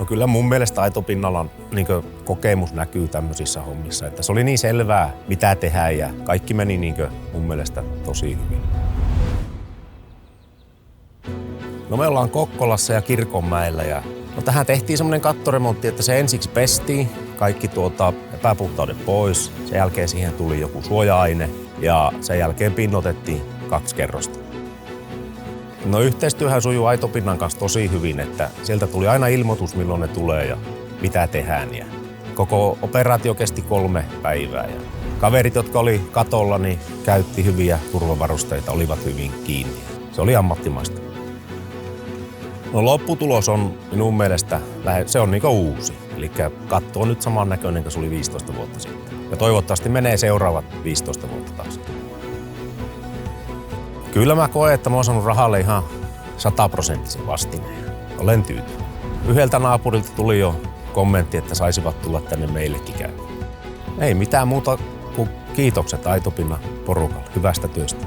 No kyllä mun mielestä Aitopinnalla kokemus näkyy tämmöisissä hommissa. Että se oli niin selvää, mitä tehdään ja kaikki meni mun mielestä tosi hyvin. No me ollaan Kokkolassa ja Kirkonmäellä ja tähän tehtiin semmoinen kattoremontti, että se ensiksi pestiin kaikki epäpuhtaudet pois. Sen jälkeen siihen tuli joku suoja-aine ja sen jälkeen pinnotettiin 2 kerrosta. No yhteistyöhän sujuu Aitopinnan kanssa tosi hyvin, että sieltä tuli aina ilmoitus, milloin ne tulee ja mitä tehdään. Ja koko operaatio kesti 3 päivää ja kaverit, jotka oli katolla, niin käytti hyviä turvavarusteita, olivat hyvin kiinni. Se oli ammattimaista. No lopputulos on minun mielestä, se on uusi. Eli katto on nyt samannäköinen kuin se oli 15 vuotta sitten. Ja toivottavasti menee seuraavat 15 vuotta taas. Kyllä mä koen, että mä oon saanut rahalle ihan 100% vastineen. Olen tyytyväinen. Yhdeltä naapurilta tuli jo kommentti, että saisivat tulla tänne meillekin käymään. Ei mitään muuta kuin kiitokset Aitopinnan porukalle hyvästä työstä.